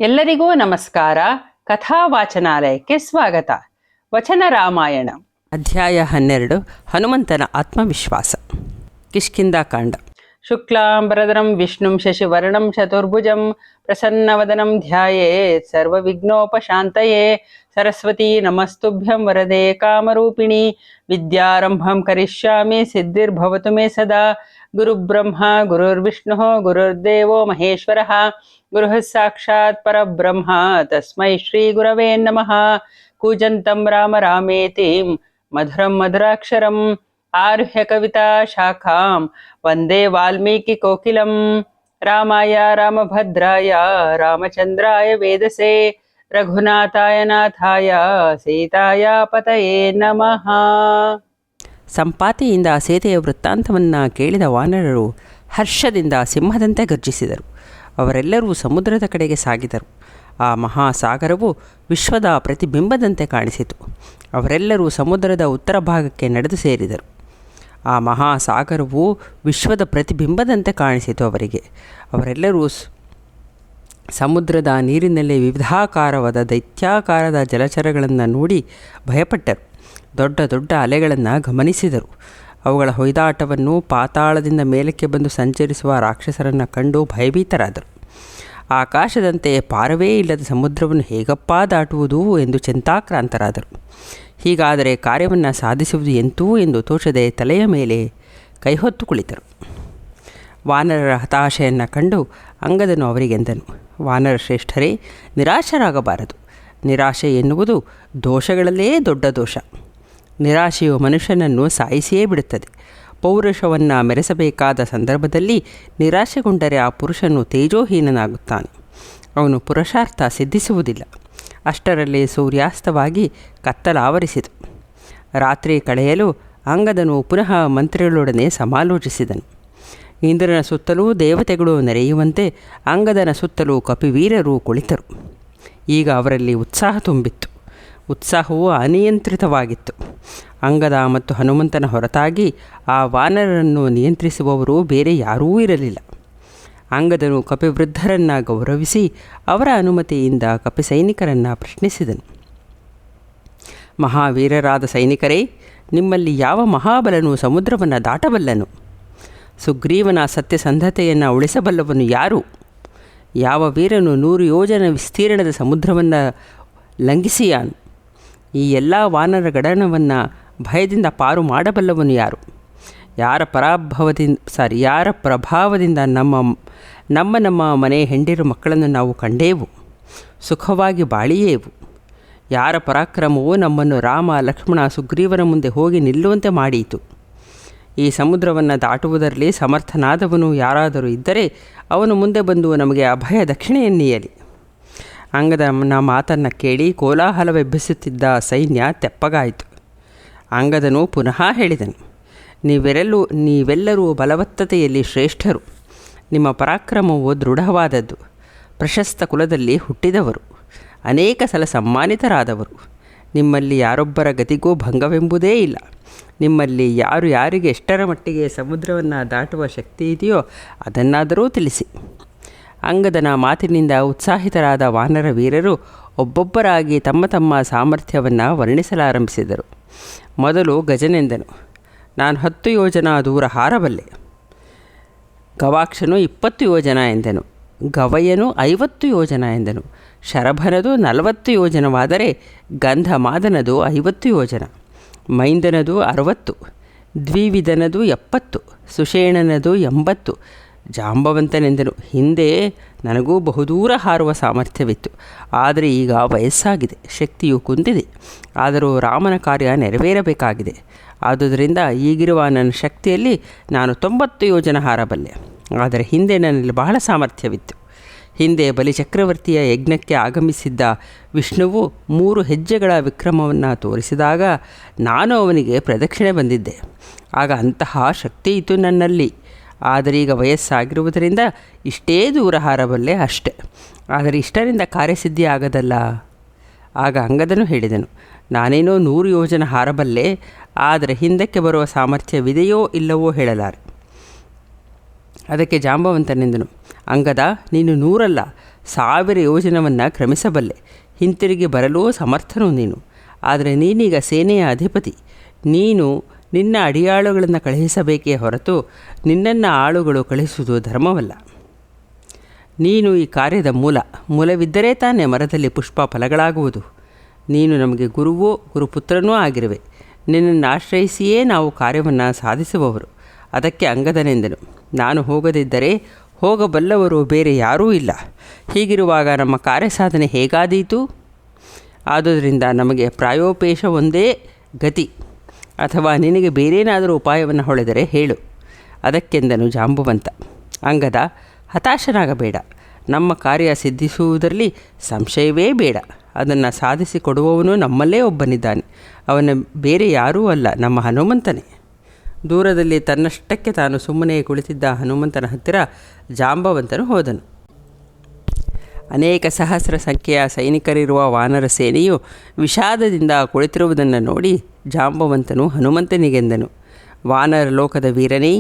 ಎಲ್ಲರಿಗೂ ನಮಸ್ಕಾರ. ಕಥಾವಾಚನಾಲಯಕ್ಕೆ ಸ್ವಾಗತ. ವಚನ ರಾಮಾಯಣ ಅಧ್ಯಾಯ 12 ಹನುಮಂತನ ಆತ್ಮವಿಶ್ವಾಸ. ಕಿಷ್ಕಿಂಧಾಕಾಂಡ. ಶುಕ್ಲಾಂಬರಧರಂ ವಿಷ್ಣುಂ ಶಶಿವರ್ಣಂ ಚತುರ್ಭುಜಂ ಪ್ರಸನ್ನವದನಂ ಧ್ಯಾಯೇತ್ ಸರ್ವವಿಘ್ನೋಪಶಾಂತಯೇ. ಸರಸ್ವತೀ ನಮಸ್ತುಭ್ಯಂ ವರದೆ ಕಾಮರೂಪಿಣಿ. ವಿದ್ಯಾರಂಭಂ ಕರಿಷ್ಯಾಮಿ ಸಿದ್ಧಿರ್ಭವತು ಮೇ ಸದಾ. ಗುರುಬ್ರಹ್ಮ ಗುರುರ್ವಿಷ್ಣುಃ ಗುರುರ್ದೇವೋ ಮಹೇಶ್ವರಃ. ಗುರುಃ ಸಾಕ್ಷಾತ್ ಪರಬ್ರಹ್ಮ ತಸ್ಮೈ ಶ್ರೀ ಗುರವೇ ನಮಃ. ಕೂಜಂತಂ ರಾಮ ರಾಮೇತಿ ಮಧುರಂ ಮಧುರಾಕ್ಷರಂ. ಆರುಹ್ಯ ಕವಿತಾ ಶಾಖಾಂ ವಂದೇ ವಾಲ್ಮೀಕಿ ಕೋಕಿಲಂ. ರಾಮಾಯ ರಾಮಭದ್ರಾಯ ರಾಮಚಂದ್ರಾಯ ವೇದಸೇ. ರಘುನಾಥಾಯ ನಾಥಾಯ ಸೀತಾಯ ಪತಯೇ ನಮಃ. ಸಂಪಾತಿಯಿಂದ ಸೀತೆಯ ವೃತ್ತಾಂತವನ್ನು ಕೇಳಿದ ವಾನರರು ಹರ್ಷದಿಂದ ಸಿಂಹದಂತೆ ಗರ್ಜಿಸಿದರು. ಅವರೆಲ್ಲರೂ ಸಮುದ್ರದ ಕಡೆಗೆ ಸಾಗಿದರು. ಆ ಮಹಾಸಾಗರವು ವಿಶ್ವದ ಪ್ರತಿಬಿಂಬದಂತೆ ಕಾಣಿಸಿತು. ಅವರೆಲ್ಲರೂ ಸಮುದ್ರದ ಉತ್ತರ ಭಾಗಕ್ಕೆ ನಡೆದು ಸೇರಿದರು. ಆ ಮಹಾಸಾಗರವು ವಿಶ್ವದ ಪ್ರತಿಬಿಂಬದಂತೆ ಕಾಣಿಸಿತು ಅವರಿಗೆ. ಅವರೆಲ್ಲರೂ ಸಮುದ್ರದ ನೀರಿನಲ್ಲಿ ವಿವಿಧಾಕಾರವಾದ ದೈತ್ಯಾಕಾರದ ಜಲಚರಗಳನ್ನು ನೋಡಿ ಭಯಪಟ್ಟರು. ದೊಡ್ಡ ದೊಡ್ಡ ಅಲೆಗಳನ್ನು ಗಮನಿಸಿದರು. ಅವುಗಳ ಹೊಯ್ದಾಟವನ್ನು, ಪಾತಾಳದಿಂದ ಮೇಲಕ್ಕೆ ಬಂದು ಸಂಚರಿಸುವ ರಾಕ್ಷಸರನ್ನು ಕಂಡು ಭಯಭೀತರಾದರು. ಆಕಾಶದಂತೆ ಪಾರವೇ ಇಲ್ಲದ ಸಮುದ್ರವನ್ನು ಹೇಗಪ್ಪಾ ದಾಟುವುದು ಎಂದು ಚಿಂತಾಕ್ರಾಂತರಾದರು. ಹೀಗಾದರೆ ಕಾರ್ಯವನ್ನು ಸಾಧಿಸುವುದು ಎಂತೂ ಎಂದು ತೋಚದೆ ತಲೆಯ ಮೇಲೆ ಕೈಹೊತ್ತು ಕುಳಿತರು. ವಾನರರ ಹತಾಶೆಯನ್ನು ಕಂಡು ಅಂಗದನು ಅವರಿಗೆಂದನು, ವಾನರ ಶ್ರೇಷ್ಠರೇ, ನಿರಾಶರಾಗಬಾರದು. ನಿರಾಶೆ ಎನ್ನುವುದು ದೋಷಗಳಲ್ಲೇ ದೊಡ್ಡ ದೋಷ. ನಿರಾಶೆಯು ಮನುಷ್ಯನನ್ನು ಸಾಯಿಸಿಯೇ ಬಿಡುತ್ತದೆ. ಪೌರುಷವನ್ನು ಮೆರೆಸಬೇಕಾದ ಸಂದರ್ಭದಲ್ಲಿ ನಿರಾಶೆಗೊಂಡರೆ ಆ ಪುರುಷನು ತೇಜೋಹೀನನಾಗುತ್ತಾನೆ. ಅವನು ಪುರುಷಾರ್ಥ ಸಿದ್ಧಿಸುವುದಿಲ್ಲ. ಅಷ್ಟರಲ್ಲಿ ಸೂರ್ಯಾಸ್ತವಾಗಿ ಕತ್ತಲಾವರಿಸಿತು. ರಾತ್ರಿ ಕಳೆಯಲು ಅಂಗದನು ಪುನಃ ಮಂತ್ರಿಗಳೊಡನೆ ಸಮಾಲೋಚಿಸಿದನು. ಇಂದ್ರನ ಸುತ್ತಲೂ ದೇವತೆಗಳು ನೆರೆಯುವಂತೆ ಅಂಗದನ ಸುತ್ತಲೂ ಕಪಿವೀರರು ಕುಳಿತರು. ಈಗ ಅವರಲ್ಲಿ ಉತ್ಸಾಹ ತುಂಬಿತ್ತು. ಉತ್ಸಾಹವು ಅನಿಯಂತ್ರಿತವಾಗಿತ್ತು. ಅಂಗದ ಮತ್ತು ಹನುಮಂತನ ಹೊರತಾಗಿ ಆ ವಾನರರನ್ನು ನಿಯಂತ್ರಿಸುವವರು ಬೇರೆ ಯಾರೂ ಇರಲಿಲ್ಲ. ಅಂಗದನು ಕಪಿವೃದ್ಧರನ್ನು ಗೌರವಿಸಿ ಅವರ ಅನುಮತಿಯಿಂದ ಕಪಿ ಸೈನಿಕರನ್ನು ಪ್ರಶ್ನಿಸಿದನು. ಮಹಾವೀರರಾದ ಸೈನಿಕರೇ, ನಿಮ್ಮಲ್ಲಿ ಯಾವ ಮಹಾಬಲನು ಸಮುದ್ರವನ್ನು ದಾಟಬಲ್ಲನು? ಸುಗ್ರೀವನ ಸತ್ಯಸಂಧತೆಯನ್ನು ಉಳಿಸಬಲ್ಲವನು ಯಾರು? ಯಾವ ವೀರನು 100 ಯೋಜನ ವಿಸ್ತೀರ್ಣದ ಸಮುದ್ರವನ್ನು ಲಂಘಿಸಿಯಾನು? ಈ ಎಲ್ಲ ವಾನರ ಗಣನವನ್ನು ಭಯದಿಂದ ಪಾರು ಮಾಡಬಲ್ಲವನು ಯಾರು? ಯಾರ ಪ್ರಭಾವದಿಂದ ನಮ್ಮ ಮನೆ ಹೆಂಡಿರು ಮಕ್ಕಳನ್ನು ನಾವು ಕಂಡೇವು, ಸುಖವಾಗಿ ಬಾಳಿಯೇವು. ಯಾರ ಪರಾಕ್ರಮವು ನಮ್ಮನ್ನು ರಾಮ ಲಕ್ಷ್ಮಣ ಸುಗ್ರೀವನ ಮುಂದೆ ಹೋಗಿ ನಿಲ್ಲುವಂತೆ ಮಾಡಿತು? ಈ ಸಮುದ್ರವನ್ನು ದಾಟುವುದರಲ್ಲಿ ಸಮರ್ಥನಾದವನು ಯಾರಾದರೂ ಇದ್ದರೆ ಅವನು ಮುಂದೆ ಬಂದು ನಮಗೆ ಅಭಯ ದಕ್ಷಿಣೆಯನ್ನೀಯಲಿ. ಅಂಗದನ ಮಾತನ್ನು ಕೇಳಿ ಕೋಲಾಹಲವೆಬ್ಬಿಸುತ್ತಿದ್ದ ಸೈನ್ಯ ತೆಪ್ಪಗಾಯಿತು. ಅಂಗದನು ಪುನಃ ಹೇಳಿದನು, ನೀವೆಲ್ಲರೂ ಬಲವತ್ತತೆಯಲ್ಲಿ ಶ್ರೇಷ್ಠರು. ನಿಮ್ಮ ಪರಾಕ್ರಮವು ದೃಢವಾದದ್ದು. ಪ್ರಶಸ್ತ ಕುಲದಲ್ಲಿ ಹುಟ್ಟಿದವರು, ಅನೇಕ ಸಲ ಸಮ್ಮಾನಿತರಾದವರು. ನಿಮ್ಮಲ್ಲಿ ಯಾರೊಬ್ಬರ ಗತಿಗೂ ಭಂಗವೆಂಬುದೇ ಇಲ್ಲ. ನಿಮ್ಮಲ್ಲಿ ಯಾರಿಗೆ ಎಷ್ಟರ ಮಟ್ಟಿಗೆ ಸಮುದ್ರವನ್ನು ದಾಟುವ ಶಕ್ತಿ ಇದೆಯೋ ಅದನ್ನಾದರೂ ತಿಳಿಸಿ. ಅಂಗದನ ಮಾತಿನಿಂದ ಉತ್ಸಾಹಿತರಾದ ವಾನರ ವೀರರು ಒಬ್ಬೊಬ್ಬರಾಗಿ ತಮ್ಮ ತಮ್ಮ ಸಾಮರ್ಥ್ಯವನ್ನು ವರ್ಣಿಸಲಾರಂಭಿಸಿದರು. ಮೊದಲು ಗಜನೆಂದನು, ನಾನು 10 ಯೋಜನ ದೂರ ಹಾರಬಲ್ಲೆ. ಗವಾಕ್ಷನು 20 ಯೋಜನ ಎಂದನು. ಗವಯನು 50 ಯೋಜನ ಎಂದನು. ಶರಭನದು 40 ಯೋಜನವಾದರೆ ಗಂಧಮಾದನದು 50 ಯೋಜನ. ಮೈಂದನದು 60, ದ್ವಿವಿಧನದು 70, ಸುಷೇಣನದು 80. ಜಾಂಬವಂತನೆಂದನು, ಹಿಂದೆ ನನಗೂ ಬಹುದೂರ ಹಾರುವ ಸಾಮರ್ಥ್ಯವಿತ್ತು. ಆದರೆ ಈಗ ವಯಸ್ಸಾಗಿದೆ, ಶಕ್ತಿಯು ಕುಂದಿದೆ. ಆದರೂ ರಾಮನ ಕಾರ್ಯ ನೆರವೇರಬೇಕಾಗಿದೆ. ಆದುದರಿಂದ ಈಗಿರುವ ನನ್ನ ಶಕ್ತಿಯಲ್ಲಿ ನಾನು 90 ಯೋಜನ ಹಾರಬಲ್ಲೆ. ಆದರೆ ಹಿಂದೆ ನನ್ನಲ್ಲಿ ಬಹಳ ಸಾಮರ್ಥ್ಯವಿತ್ತು. ಹಿಂದೆ ಬಲಿಚಕ್ರವರ್ತಿಯ ಯಜ್ಞಕ್ಕೆ ಆಗಮಿಸಿದ್ದ ವಿಷ್ಣುವು 3 ಹೆಜ್ಜೆಗಳ ವಿಕ್ರಮವನ್ನು ತೋರಿಸಿದಾಗ ನಾನು ಅವನಿಗೆ ಪ್ರದಕ್ಷಿಣೆ ಬಂದಿದ್ದೆ. ಆಗ ಅಂತಹ ಶಕ್ತಿ ಇತ್ತು ನನ್ನಲ್ಲಿ. ಆದರೆ ಈಗ ವಯಸ್ಸಾಗಿರುವುದರಿಂದ ಇಷ್ಟೇ ದೂರ ಹಾರಬಲ್ಲೆ ಅಷ್ಟೆ. ಆದರೆ ಇಷ್ಟರಿಂದ ಕಾರ್ಯಸಿದ್ಧಿ ಆಗದಲ್ಲ. ಆಗ ಅಂಗದನು ಹೇಳಿದನು, ನಾನೇನೋ 100 ಯೋಜನ ಹಾರಬಲ್ಲೆ, ಆದರೆ ಹಿಂದಕ್ಕೆ ಬರುವ ಸಾಮರ್ಥ್ಯವಿದೆಯೋ ಇಲ್ಲವೋ ಹೇಳಲಾರೆ. ಅದಕ್ಕೆ ಜಾಂಬವಂತನೆಂದನು, ಅಂಗದ, ನೀನು 100 ಅಲ್ಲ 1000 ಯೋಜನವನ್ನು ಕ್ರಮಿಸಬಲ್ಲೆ. ಹಿಂತಿರುಗಿ ಬರಲೂ ಸಮರ್ಥನು ನೀನು. ಆದರೆ ನೀನೀಗ ಸೇನೆಯ ಅಧಿಪತಿ. ನೀನು ನಿನ್ನ ಅಡಿಯಾಳುಗಳನ್ನು ಕಳುಹಿಸಬೇಕೇ ಹೊರತು ನಿನ್ನನ್ನು ಆಳುಗಳು ಕಳುಹಿಸುವುದು ಧರ್ಮವಲ್ಲ. ನೀನು ಈ ಕಾರ್ಯದ ಮೂಲವಿದ್ದರೆ ತಾನೇ ಮರದಲ್ಲಿ ಪುಷ್ಪ ಫಲಗಳಾಗುವುದು. ನೀನು ನಮಗೆ ಗುರುವೋ ಗುರುಪುತ್ರನೂ ಆಗಿರುವೆ. ನಿನ್ನನ್ನು ಆಶ್ರಯಿಸಿಯೇ ನಾವು ಕಾರ್ಯವನ್ನು ಸಾಧಿಸುವವರು. ಅದಕ್ಕೆ ಅಂಗದನೆಂದನು, ನಾನು ಹೋಗದಿದ್ದರೆ ಹೋಗಬಲ್ಲವರು ಬೇರೆ ಯಾರೂ ಇಲ್ಲ. ಹೀಗಿರುವಾಗ ನಮ್ಮ ಕಾರ್ಯಸಾಧನೆ ಹೇಗಾದೀತು? ಆದುದರಿಂದ ನಮಗೆ ಪ್ರಾಯೋಪೇಶ ಒಂದೇ ಗತಿ, ಅಥವಾ ನಿನಗೆ ಬೇರೇನಾದರೂ ಉಪಾಯವನ್ನು ಹೊಳೆದರೆ ಹೇಳು. ಅದಕ್ಕೆಂದನು ಜಾಂಬುವಂತ. ಅಂಗದ, ಹತಾಶನಾಗಬೇಡ. ನಮ್ಮ ಕಾರ್ಯ ಸಿದ್ಧಿಸುವುದರಲ್ಲಿ ಸಂಶಯವೇ ಬೇಡ. ಅದನ್ನು ಸಾಧಿಸಿಕೊಡುವವನು ನಮ್ಮಲ್ಲೇ ಒಬ್ಬನಿದ್ದಾನೆ. ಅವನ ಬೇರೆ ಯಾರೂ ಅಲ್ಲ, ನಮ್ಮ ಹನುಮಂತನೇ. ದೂರದಲ್ಲಿ ತನ್ನಷ್ಟಕ್ಕೆ ತಾನು ಸುಮ್ಮನೆ ಕುಳಿತಿದ್ದ ಹನುಮಂತನ ಹತ್ತಿರ ಜಾಂಬವಂತನು ಹೋದನು. ಅನೇಕ ಸಹಸ್ರ ಸಂಖ್ಯೆಯ ಸೈನಿಕರಿರುವ ವಾನರ ಸೇನೆಯು ವಿಷಾದದಿಂದ ಕುಳಿತಿರುವುದನ್ನು ನೋಡಿ ಜಾಂಬವಂತನು ಹನುಮಂತನಿಗೆಂದನು, ವಾನರ ಲೋಕದ ವೀರನೇ,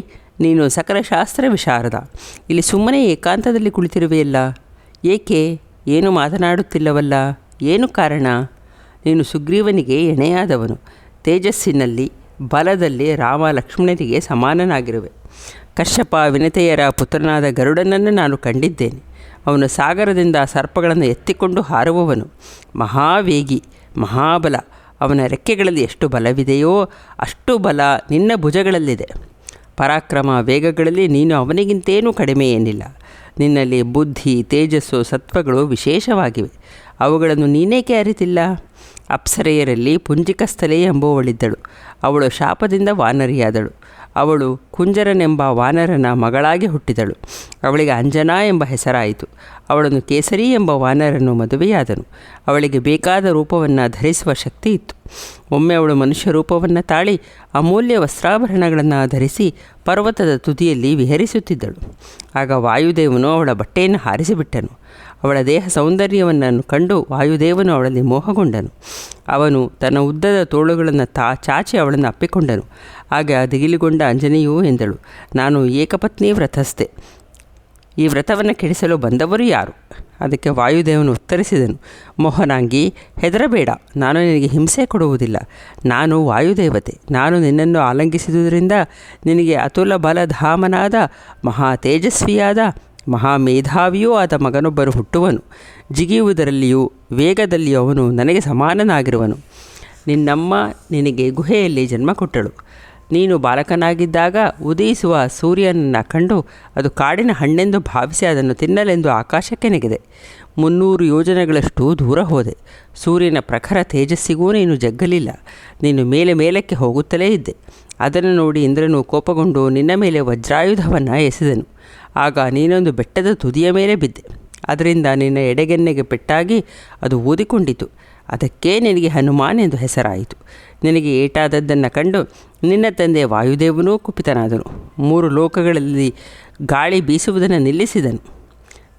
ನೀನು ಸಕಲ ಶಾಸ್ತ್ರ ವಿಶಾರದ. ಇಲ್ಲಿ ಸುಮ್ಮನೆ ಏಕಾಂತದಲ್ಲಿ ಕುಳಿತಿರುವೆಯಲ್ಲ, ಏಕೆ? ಏನು ಮಾತನಾಡುತ್ತಿಲ್ಲವಲ್ಲ? ಏನು ಕಾರಣ? ನೀನು ಸುಗ್ರೀವನಿಗೆ ಎಣೆಯಾದವನು. ತೇಜಸ್ಸಿನಲ್ಲಿ ಬಲದಲ್ಲಿ ರಾಮ ಲಕ್ಷ್ಮಣನಿಗೆ ಸಮಾನನಾಗಿರುವೆ. ಕಶ್ಯಪ ವಿನತೆಯರ ಪುತ್ರನಾದ ಗರುಡನನ್ನು ನಾನು ಕಂಡಿದ್ದೇನೆ. ಅವನು ಸಾಗರದಿಂದ ಸರ್ಪಗಳನ್ನು ಎತ್ತಿಕೊಂಡು ಹಾರುವವನು. ಮಹಾವೇಗಿ, ಮಹಾಬಲ. ಅವನ ರೆಕ್ಕೆಗಳಲ್ಲಿ ಎಷ್ಟು ಬಲವಿದೆಯೋ ಅಷ್ಟು ಬಲ ನಿನ್ನ ಭುಜಗಳಲ್ಲಿದೆ. ಪರಾಕ್ರಮ ವೇಗಗಳಲ್ಲಿ ನೀನು ಅವನಿಗಿಂತೇನೂ ಕಡಿಮೆ ಏನಿಲ್ಲ. ನಿನ್ನಲ್ಲಿ ಬುದ್ಧಿ, ತೇಜಸ್ಸು, ಸತ್ವಗಳು ವಿಶೇಷವಾಗಿವೆ. ಅವುಗಳನ್ನು ನೀನೇಕೆ ಅರಿತಿಲ್ಲ? ಅಪ್ಸರೆಯರಲ್ಲಿ ಪುಂಜಿಕಸ್ಥಲೆ ಎಂಬುವಳಿದ್ದಳು. ಅವಳು ಶಾಪದಿಂದ ವಾನರಿಯಾದಳು. ಅವಳು ಕುಂಜರನೆಂಬ ವಾನರನ ಮಗಳಾಗಿ ಹುಟ್ಟಿದಳು. ಅವಳಿಗೆ ಅಂಜನಾ ಎಂಬ ಹೆಸರಾಯಿತು. ಅವಳನ್ನು ಕೇಸರಿ ಎಂಬ ವಾನರನು ಮದುವೆಯಾದನು. ಅವಳಿಗೆ ಬೇಕಾದ ರೂಪವನ್ನು ಧರಿಸುವ ಶಕ್ತಿ ಇತ್ತು. ಒಮ್ಮೆ ಅವಳು ಮನುಷ್ಯ ರೂಪವನ್ನು ತಾಳಿ ಅಮೂಲ್ಯ ವಸ್ತ್ರಾಭರಣಗಳನ್ನು ಧರಿಸಿ ಪರ್ವತದ ತುದಿಯಲ್ಲಿ ವಿಹರಿಸುತ್ತಿದ್ದಳು. ಆಗ ವಾಯುದೇವನು ಅವಳ ಬಟ್ಟೆಯನ್ನು ಹಾರಿಸಿಬಿಟ್ಟನು. ಅವಳ ದೇಹ ಸೌಂದರ್ಯವನ್ನು ಕಂಡು ವಾಯುದೇವನು ಅವಳಲ್ಲಿ ಮೋಹಗೊಂಡನು. ಅವನು ತನ್ನ ಉದ್ದದ ತೋಳುಗಳನ್ನು ಚಾಚಿ ಅವಳನ್ನು ಅಪ್ಪಿಕೊಂಡನು. ಆಗ ದಿಗಿಲುಗೊಂಡ ಅಂಜನೆಯೂ ಎಂದಳು, ನಾನು ಏಕಪತ್ನಿ ವ್ರತಸ್ಥೆ. ಈ ವ್ರತವನ್ನು ಕೆಡಿಸಲು ಬಂದವರು ಯಾರು? ಅದಕ್ಕೆ ವಾಯುದೇವನು ಉತ್ತರಿಸಿದನು, ಮೋಹನಾಂಗಿ, ಹೆದರಬೇಡ. ನಾನು ನಿನಗೆ ಹಿಂಸೆ ಕೊಡುವುದಿಲ್ಲ. ನಾನು ವಾಯುದೇವತೆ. ನಾನು ನಿನ್ನನ್ನು ಆಲಂಘಿಸಿದುದರಿಂದ ನಿನಗೆ ಅತುಲ ಬಲಧಾಮನಾದ ಮಹಾ ತೇಜಸ್ವಿಯಾದ ಮಹಾಮೇಧಾವಿಯೂ ಆದ ಮಗನೊಬ್ಬರು ಹುಟ್ಟುವನು. ಜಿಗಿಯುವುದರಲ್ಲಿಯೂ ವೇಗದಲ್ಲಿಯೂ ಅವನು ನನಗೆ ಸಮಾನನಾಗಿರುವನು. ನಿನ್ನಮ್ಮ ನಿನಗೆ ಗುಹೆಯಲ್ಲಿ ಜನ್ಮ ಕೊಟ್ಟಳು. ನೀನು ಬಾಲಕನಾಗಿದ್ದಾಗ ಉದಯಿಸುವ ಸೂರ್ಯನನ್ನು ಕಂಡು ಅದು ಕಾಡಿನ ಹಣ್ಣೆಂದು ಭಾವಿಸಿ ಅದನ್ನು ತಿನ್ನಲೆಂದು ಆಕಾಶಕ್ಕೆ ನೆಗೆದೆ. 300 ಯೋಜನೆಗಳಷ್ಟು ದೂರ ಹೋದೆ. ಸೂರ್ಯನ ಪ್ರಖರ ತೇಜಸ್ಸಿಗೂ ನೀನು ಜಗ್ಗಲಿಲ್ಲ. ನೀನು ಮೇಲಕ್ಕೆ ಹೋಗುತ್ತಲೇ ಇದ್ದೆ. ಅದನ್ನು ನೋಡಿ ಇಂದ್ರನು ಕೋಪಗೊಂಡು ನಿನ್ನ ಮೇಲೆ ವಜ್ರಾಯುಧವನ್ನು ಎಸೆದನು. ಆಗ ನೀನೊಂದು ಬೆಟ್ಟದ ತುದಿಯ ಮೇಲೆ ಬಿದ್ದೆ. ಅದರಿಂದ ನಿನ್ನ ಎಡೆಗೆನ್ನೆಗೆ ಪೆಟ್ಟಾಗಿ ಅದು ಊದಿಕೊಂಡಿತು. ಅದಕ್ಕೆ ನಿನಗೆ ಹನುಮಾನ್ ಎಂದು ಹೆಸರಾಯಿತು. ನಿನಗೆ ಏಟಾದದ್ದನ್ನು ಕಂಡು ನಿನ್ನ ತಂದೆ ವಾಯುದೇವನೂ ಕುಪಿತನಾದನು. 3 ಲೋಕಗಳಲ್ಲಿ ಗಾಳಿ ಬೀಸುವುದನ್ನು ನಿಲ್ಲಿಸಿದನು.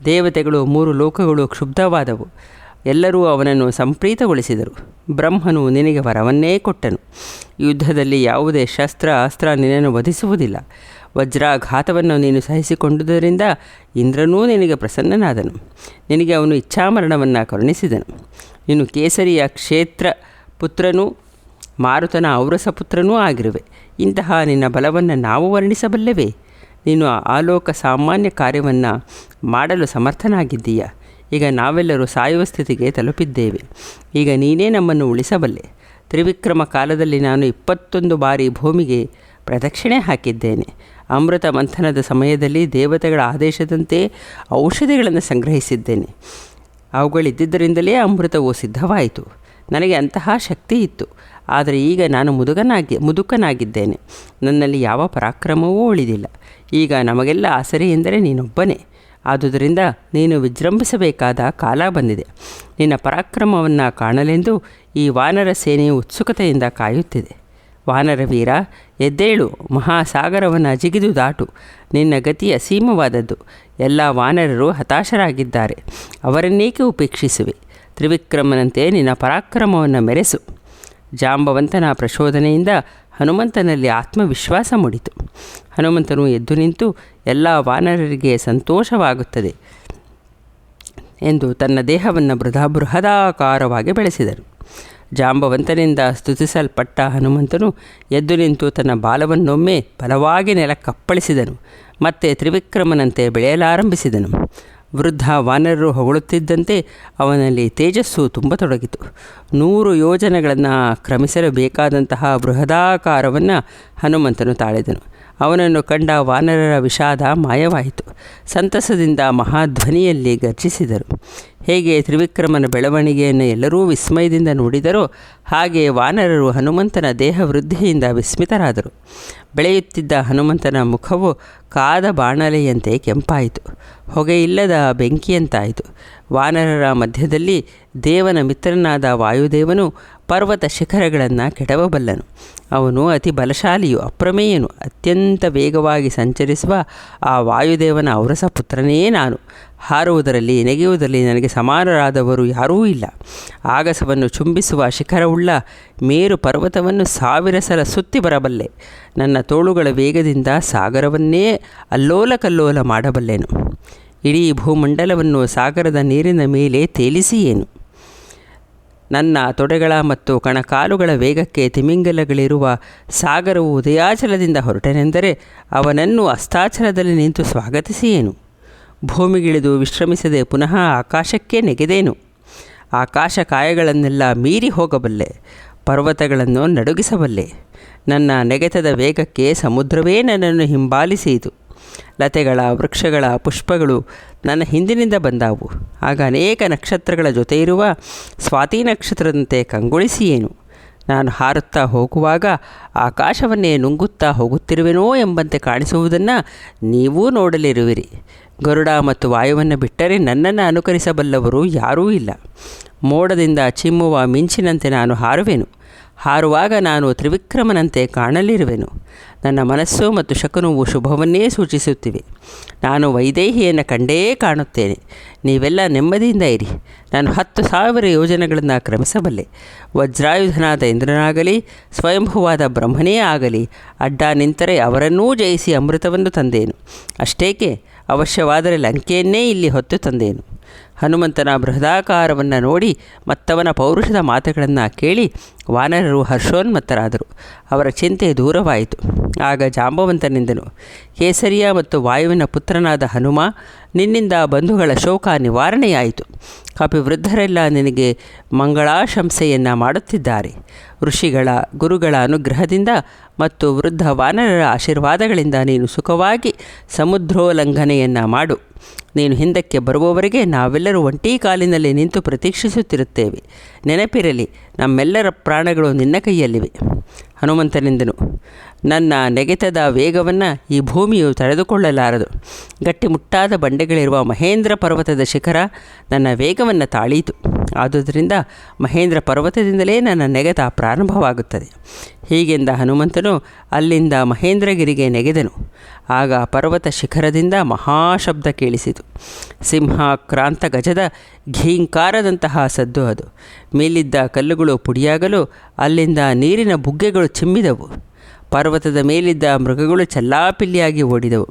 ದೇವತೆಗಳು 3 ಲೋಕಗಳು ಕ್ಷುಬ್ಧವಾದವು. ಎಲ್ಲರೂ ಅವನನ್ನು ಸಂಪ್ರೀತಗೊಳಿಸಿದರು. ಬ್ರಹ್ಮನು ನಿನಗೆ ವರವನ್ನೇ ಕೊಟ್ಟನು. ಯುದ್ಧದಲ್ಲಿ ಯಾವುದೇ ಶಸ್ತ್ರ ಅಸ್ತ್ರ ನಿನ್ನನ್ನು ವಧಿಸುವುದಿಲ್ಲ. ವಜ್ರಾಘಾತವನ್ನು ನೀನು ಸಹಿಸಿಕೊಂಡುದರಿಂದ ಇಂದ್ರನೂ ನಿನಗೆ ಪ್ರಸನ್ನನಾದನು. ನಿನಗೆ ಅವನು ಇಚ್ಛಾಮರಣವನ್ನು ಕರುಣಿಸಿದನು. ನೀನು ಕೇಸರಿಯ ಕ್ಷೇತ್ರ ಪುತ್ರನೂ ಮಾರುತನ ಔರಸ ಪುತ್ರನೂ ಆಗಿರುವೆ. ಇಂತಹ ನಿನ್ನ ಬಲವನ್ನು ನಾವು ವರ್ಣಿಸಬಲ್ಲೆವೇ? ನೀನು ಆಲೋಕ ಸಾಮಾನ್ಯ ಕಾರ್ಯವನ್ನು ಮಾಡಲು ಸಮರ್ಥನಾಗಿದ್ದೀಯ. ಈಗ ನಾವೆಲ್ಲರೂ ಸಾಯುವ ಸ್ಥಿತಿಗೆ ತಲುಪಿದ್ದೇವೆ. ಈಗ ನೀನೇ ನಮ್ಮನ್ನು ಉಳಿಸಬಲ್ಲೆ. ತ್ರಿವಿಕ್ರಮ ಕಾಲದಲ್ಲಿ ನಾನು 21 ಬಾರಿ ಭೂಮಿಗೆ ಪ್ರದಕ್ಷಿಣೆ ಹಾಕಿದ್ದೇನೆ. ಅಮೃತ ಮಂಥನದ ಸಮಯದಲ್ಲಿ ದೇವತೆಗಳ ಆದೇಶದಂತೆ ಔಷಧಿಗಳನ್ನು ಸಂಗ್ರಹಿಸಿದ್ದೇನೆ. ಅವುಗಳಿದ್ದುದರಿಂದಲೇ ಅಮೃತವು ಸಿದ್ಧವಾಯಿತು. ನನಗೆ ಅಂತಹ ಶಕ್ತಿ ಇತ್ತು. ಆದರೆ ಈಗ ನಾನು ಮುದುಕನಾಗಿದ್ದೇನೆ. ನನ್ನಲ್ಲಿ ಯಾವ ಪರಾಕ್ರಮವೂ ಉಳಿದಿಲ್ಲ. ಈಗ ನಮಗೆಲ್ಲ ಆಸರೆ ಎಂದರೆ ನೀನೊಬ್ಬನೇ. ಆದುದರಿಂದ ನೀನು ವಿಜೃಂಭಿಸಬೇಕಾದ ಕಾಲ ಬಂದಿದೆ. ನಿನ್ನ ಪರಾಕ್ರಮವನ್ನು ಕಾಣಲೆಂದು ಈ ವಾನರ ಸೇನೆಯು ಉತ್ಸುಕತೆಯಿಂದ ಕಾಯುತ್ತಿದೆ. ವಾನರವೀರ, ಎದ್ದೇಳು, ಮಹಾಸಾಗರವನ್ನು ಜಿಗಿದು ದಾಟು. ನಿನ್ನ ಗತಿ ಅಸೀಮವಾದದ್ದು. ಎಲ್ಲ ವಾನರರು ಹತಾಶರಾಗಿದ್ದಾರೆ. ಅವರನ್ನೇಕೆ ಉಪೇಕ್ಷಿಸುವೆ? ತ್ರಿವಿಕ್ರಮನಂತೆ ನಿನ್ನ ಪರಾಕ್ರಮವನ್ನು ಮೆರೆಸು. ಜಾಂಬವಂತನ ಪ್ರಚೋದನೆಯಿಂದ ಹನುಮಂತನಲ್ಲಿ ಆತ್ಮವಿಶ್ವಾಸ ಮೂಡಿತು. ಹನುಮಂತನು ಎದ್ದು ನಿಂತು ಎಲ್ಲ ವಾನರರಿಗೆ ಸಂತೋಷವಾಗುತ್ತದೆ ಎಂದು ತನ್ನ ದೇಹವನ್ನು ಬೃಹದಾಕಾರವಾಗಿ ಬೆಳೆಸಿದನು. ಜಾಂಬವಂತನಿಂದ ಸ್ತುತಿಸಲ್ಪಟ್ಟ ಹನುಮಂತನು ಎದ್ದು ನಿಂತು ತನ್ನ ಬಾಲವನ್ನೊಮ್ಮೆ ಬಲವಾಗಿ ನೆಲಕ್ಕಪ್ಪಳಿಸಿದನು. ಮತ್ತೆ ತ್ರಿವಿಕ್ರಮನಂತೆ ಬೆಳೆಯಲಾರಂಭಿಸಿದನು. ವೃದ್ಧ ವಾನರರು ಹೊಗಳುತ್ತಿದ್ದಂತೆ ಅವನಲ್ಲಿ ತೇಜಸ್ಸು ತುಂಬತೊಡಗಿತು. 100 ಯೋಜನೆಗಳನ್ನು ಕ್ರಮಿಸಲು ಬೇಕಾದಂತಹ ಬೃಹದಾಕಾರವನ್ನು ಹನುಮಂತನು ತಾಳಿದನು. ಅವನನ್ನು ಕಂಡ ವಾನರರ ವಿಷಾದ ಮಾಯವಾಯಿತು. ಸಂತಸದಿಂದ ಮಹಾಧ್ವನಿಯಲ್ಲಿ ಗರ್ಜಿಸಿದರು. ಹೇಗೆ ತ್ರಿವಿಕ್ರಮನ ಬೆಳವಣಿಗೆಯನ್ನು ಎಲ್ಲರೂ ವಿಸ್ಮಯದಿಂದ ನೋಡಿದರೋ ಹಾಗೆ ವಾನರರು ಹನುಮಂತನ ದೇಹ ವೃದ್ಧಿಯಿಂದ ವಿಸ್ಮಿತರಾದರು. ಬೆಳೆಯುತ್ತಿದ್ದ ಹನುಮಂತನ ಮುಖವು ಕಾದ ಬಾಣಲೆಯಂತೆ ಕೆಂಪಾಯಿತು. ಹೊಗೆಯಿಲ್ಲದ ಬೆಂಕಿಯಂತಾಯಿತು. ವಾನರರ ಮಧ್ಯದಲ್ಲಿ ದೇವನ ಮಿತ್ರನಾದ ವಾಯುದೇವನು ಪರ್ವತ ಶಿಖರಗಳನ್ನು ಕೆಡವಬಲ್ಲನು. ಅವನು ಅತಿ ಬಲಶಾಲಿಯು, ಅಪ್ರಮೇಯನು. ಅತ್ಯಂತ ವೇಗವಾಗಿ ಸಂಚರಿಸುವ ಆ ವಾಯುದೇವನ ಔರಸ ಪುತ್ರನೇ ನಾನು. ಹಾರುವುದರಲ್ಲಿ ನೆಗೆಯುವುದರಲ್ಲಿ ನನಗೆ ಸಮಾನರಾದವರು ಯಾರೂ ಇಲ್ಲ. ಆಗಸವನ್ನು ಚುಂಬಿಸುವ ಶಿಖರವುಳ್ಳ ಮೇರು ಪರ್ವತವನ್ನು 1000 ಸಲ ಸುತ್ತಿ ಬರಬಲ್ಲೆ. ನನ್ನ ತೋಳುಗಳ ವೇಗದಿಂದ ಸಾಗರವನ್ನೇ ಅಲ್ಲೋಲ ಕಲ್ಲೋಲ ಮಾಡಬಲ್ಲೆನು. ಇಡೀ ಭೂಮಂಡಲವನ್ನು ಸಾಗರದ ನೀರಿನ ಮೇಲೆ ತೇಲಿಸಿ ಏನು. ನನ್ನ ತೊಡೆಗಳ ಮತ್ತು ಕಣಕಾಲುಗಳ ವೇಗಕ್ಕೆ ತಿಮಿಂಗಲಗಳಿರುವ ಸಾಗರವು ಉದಯಾಚಲದಿಂದ ಹೊರಟನೆಂದರೆ ಅವನನ್ನು ಅಸ್ತಾಚಲದಲ್ಲಿ ನಿಂತು ಸ್ವಾಗತಿಸಿ ಏನು. ಭೂಮಿಗಿಳಿದು ವಿಶ್ರಮಿಸದೆ ಪುನಃ ಆಕಾಶಕ್ಕೆ ನೆಗೆದೇನು. ಆಕಾಶ ಕಾಯಗಳನ್ನೆಲ್ಲ ಮೀರಿ ಹೋಗಬಲ್ಲೆ. ಪರ್ವತಗಳನ್ನು ನಡುಗಿಸಬಲ್ಲೆ. ನನ್ನ ನೆಗೆತದ ವೇಗಕ್ಕೆ ಸಮುದ್ರವೇ ನನ್ನನ್ನು ಹಿಂಬಾಲಿಸಿತು. ಲತೆಗಳ ವೃಕ್ಷಗಳ ಪುಷ್ಪಗಳು ನನ್ನ ಹಿಂದಿನಿಂದ ಬಂದಾವು. ಆಗ ಅನೇಕ ನಕ್ಷತ್ರಗಳ ಜೊತೆ ಇರುವ ಸ್ವಾತಿ ನಕ್ಷತ್ರದಂತೆ ಕಂಗೊಳಿಸಿ ಏನು. ನಾನು ಹಾರುತ್ತಾ ಹೋಗುವಾಗ ಆಕಾಶವನ್ನೇ ನುಂಗುತ್ತಾ ಹೋಗುತ್ತಿರುವೆನೋ ಎಂಬಂತೆ ಕಾಣಿಸುವುದನ್ನು ನೀವೂ ನೋಡಲಿರುವಿರಿ. ಗರುಡ ಮತ್ತು ವಾಯುವನ್ನು ಬಿಟ್ಟರೆ ನನ್ನನ್ನು ಅನುಕರಿಸಬಲ್ಲವರು ಯಾರೂ ಇಲ್ಲ. ಮೋಡದಿಂದ ಚಿಮ್ಮುವ ಮಿಂಚಿನಂತೆ ನಾನು ಹಾರುವೆನು. ಹಾರುವಾಗ ನಾನು ತ್ರಿವಿಕ್ರಮನಂತೆ ಕಾಣಲಿರುವೆನು. ನನ್ನ ಮನಸ್ಸು ಮತ್ತು ಶಕುನವು ಶುಭವನ್ನೇ ಸೂಚಿಸುತ್ತಿವೆ. ನಾನು ವೈದೇಹಿಯನ್ನು ಕಂಡೇ ಕಾಣುತ್ತೇನೆ. ನೀವೆಲ್ಲ ನೆಮ್ಮದಿಯಿಂದ ಇರಿ. ನಾನು 10,000 ಯೋಜನೆಗಳನ್ನು ಕ್ರಮಿಸಬಲ್ಲೆ. ವಜ್ರಾಯುಧನಾದ ಇಂದ್ರನಾಗಲಿ ಸ್ವಯಂಭುವಾದ ಬ್ರಹ್ಮನೇ ಆಗಲಿ ಅಡ್ಡ ನಿಂತರೆ ಅವರನ್ನೂ ಜಯಿಸಿ ಅಮೃತವನ್ನು ತಂದೇನು. ಅಷ್ಟೇಕೆ, ಅವಶ್ಯವಾದರೆ ಲಂಕೆಯನ್ನೇ ಇಲ್ಲಿ ಹೊತ್ತು ತಂದೇನು. ಹನುಮಂತನ ಬೃಹದಾಕಾರವನ್ನು ನೋಡಿ ಮತ್ತವನ ಪೌರುಷದ ಮಾತುಗಳನ್ನು ಕೇಳಿ ವಾನರರು ಹರ್ಷೋನ್ಮತ್ತರಾದರು. ಅವರ ಚಿಂತೆ ದೂರವಾಯಿತು. ಆಗ ಜಾಂಬವಂತನೆಂದನು, ಕೇಸರಿಯ ಮತ್ತು ವಾಯುವಿನ ಪುತ್ರನಾದ ಹನುಮ, ನಿನ್ನಿಂದ ಬಂಧುಗಳ ಶೋಕ ನಿವಾರಣೆಯಾಯಿತು. ಕಪಿವೃದ್ಧರೆಲ್ಲ ನಿನಗೆ ಮಂಗಳಾಶಂಸೆಯನ್ನು ಮಾಡುತ್ತಿದ್ದಾರೆ. ಋಷಿಗಳ ಗುರುಗಳ ಅನುಗ್ರಹದಿಂದ ಮತ್ತು ವೃದ್ಧ ವಾನರರ ಆಶೀರ್ವಾದಗಳಿಂದ ನೀನು ಸುಖವಾಗಿ ಸಮುದ್ರೋಲ್ಲಂಘನೆಯನ್ನು ಮಾಡು. ನೀನು ಹಿಂದಕ್ಕೆ ಬರುವವರೆಗೆ ನಾವೆಲ್ಲರೂ ಒಂಟೀ ಕಾಲಿನಲ್ಲಿ ನಿಂತು ಪ್ರತೀಕ್ಷಿಸುತ್ತಿರುತ್ತೇವೆ. ನೆನಪಿರಲಿ, ನಮ್ಮೆಲ್ಲರ ಪ್ರಾಣಗಳು ನಿನ್ನ ಕೈಯಲ್ಲಿವೆ. ಹನುಮಂತನೆಂದನು, ನನ್ನ ನೆಗೆತದ ವೇಗವನ್ನು ಈ ಭೂಮಿಯು ತಡೆದುಕೊಳ್ಳಲಾರದು. ಗಟ್ಟಿಮುಟ್ಟಾದ ಬಂಡೆಗಳಿರುವ ಮಹೇಂದ್ರ ಪರ್ವತದ ಶಿಖರ ನನ್ನ ವೇಗವನ್ನು ತಾಳೀತು. ಆದುದರಿಂದ ಮಹೇಂದ್ರ ಪರ್ವತದಿಂದಲೇ ನನ್ನ ನೆಗೆತ ಪ್ರಾರಂಭವಾಗುತ್ತದೆ. ಹೀಗೆಂದ ಹನುಮಂತನು ಅಲ್ಲಿಂದ ಮಹೇಂದ್ರಗಿರಿಗೆ ನೆಗೆದನು. ಆಗ ಪರ್ವತ ಶಿಖರದಿಂದ ಮಹಾಶಬ್ದ ಕೇಳಿಸಿತು. ಸಿಂಹಾಕ್ರಾಂತ ಗಜದ ಘೀಂಕಾರದಂತಹ ಸದ್ದು ಅದು. ಮೇಲಿದ್ದ ಕಲ್ಲುಗಳು ಪುಡಿಯಾಗಲು ಅಲ್ಲಿಂದ ನೀರಿನ ಬುಗ್ಗೆಗಳು ಚಿಮ್ಮಿದವು. ಪರ್ವತದ ಮೇಲಿದ್ದ ಮೃಗಗಳು ಚಲ್ಲಾಪಿಲ್ಲಿಯಾಗಿ ಓಡಿದವು.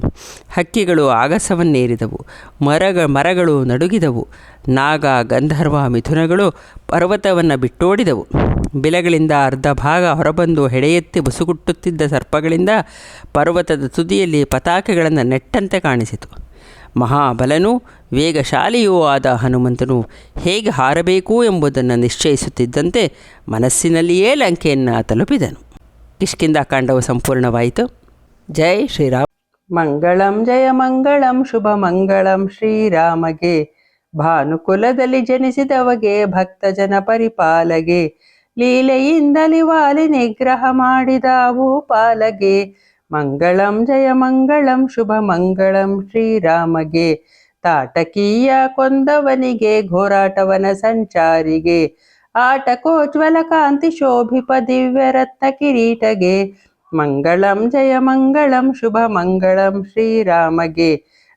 ಹಕ್ಕಿಗಳು ಆಗಸವನ್ನೇರಿದವು. ಮರಗಳು ನಡುಗಿದವು. ನಾಗ ಗಂಧರ್ವ ಮಿಥುನಗಳು ಪರ್ವತವನ್ನು ಬಿಟ್ಟೋಡಿದವು. ಬಿಲಗಳಿಂದ ಅರ್ಧ ಭಾಗ ಹೊರಬಂದು ಹೆಡೆಯೆತ್ತಿ ಬುಸುಗುಟ್ಟುತ್ತಿದ್ದ ಸರ್ಪಗಳಿಂದ ಪರ್ವತದ ತುದಿಯಲ್ಲಿ ಪತಾಕೆಗಳನ್ನು ನೆಟ್ಟಂತೆ ಕಾಣಿಸಿತು. ಮಹಾಬಲನೂ ವೇಗಶಾಲಿಯೂ ಆದ ಹನುಮಂತನು ಹೇಗೆ ಹಾರಬೇಕು ಎಂಬುದನ್ನು ನಿಶ್ಚಯಿಸುತ್ತಿದ್ದಂತೆ ಮನಸ್ಸಿನಲ್ಲಿಯೇ ಲಂಕೆಯನ್ನು ತಲುಪಿದನು. ಕಿಷ್ಕಿಂಧಾಕಾಂಡವು ಸಂಪೂರ್ಣವಾಯಿತು. ಜೈ ಶ್ರೀರಾಮ್. ಮಂಗಳಂ ಜಯ ಮಂಗಳಂ ಶುಭ ಮಂಗಳಂ ಶ್ರೀರಾಮಗೆ. ಭಾನುಕುಲದಲ್ಲಿ ಜನಿಸಿದವಗೆ ಭಕ್ತ ಜನ ಪರಿಪಾಲಗೆ. ಲೀಲೆಯಿಂದಲಿ ವಾಲಿ ನಿಗ್ರಹ ಮಾಡಿದಾವು ಪಾಲಗೆ. ಮಂಗಳಂ ಜಯ ಮಂಗಳಂ ಶುಭ ಮಂಗಳಂ ಶ್ರೀರಾಮಗೆ. ತಾಟಕೀಯ ಕೊಂದವನಿಗೆ ಘೋರಾಟವನ ಸಂಚಾರಿಗೆ. ಆಟಕೋಜ್ವಲ ಕಾಂತಿ ಶೋಭಿಪ ದಿವ್ಯ ರತ್ನ ಕಿರೀಟಗೆ. ಮಂಗಳಂ ಜಯ ಮಂಗಳಂ ಶುಭ ಮಂಗಳಂ ಶ್ರೀರಾಮಗೆ.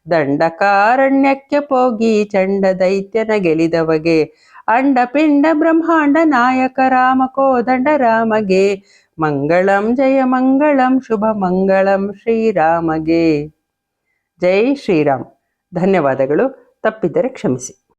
ದಂಡಕಾರಣ್ಯಕ್ಕೆ ಪೋಗಿ ಚಂಡ ದೈತ್ಯನ ಗೆಲಿದವಗೆ. ಅಂಡ ಪಿಂಡ ಬ್ರಹ್ಮಾಂಡ ನಾಯಕ ರಾಮ ಕೋದಂಡ ರಾಮಗೆ. ಮಂಗಳಂ ಜಯ ಮಂಗಳಂ ಶುಭ ಮಂಗಳಂ ಶ್ರೀರಾಮಗೆ. ಜೈ ಶ್ರೀರಾಮ್. ಧನ್ಯವಾದಗಳು. ತಪ್ಪಿದ್ದರೆ ಕ್ಷಮಿಸಿ.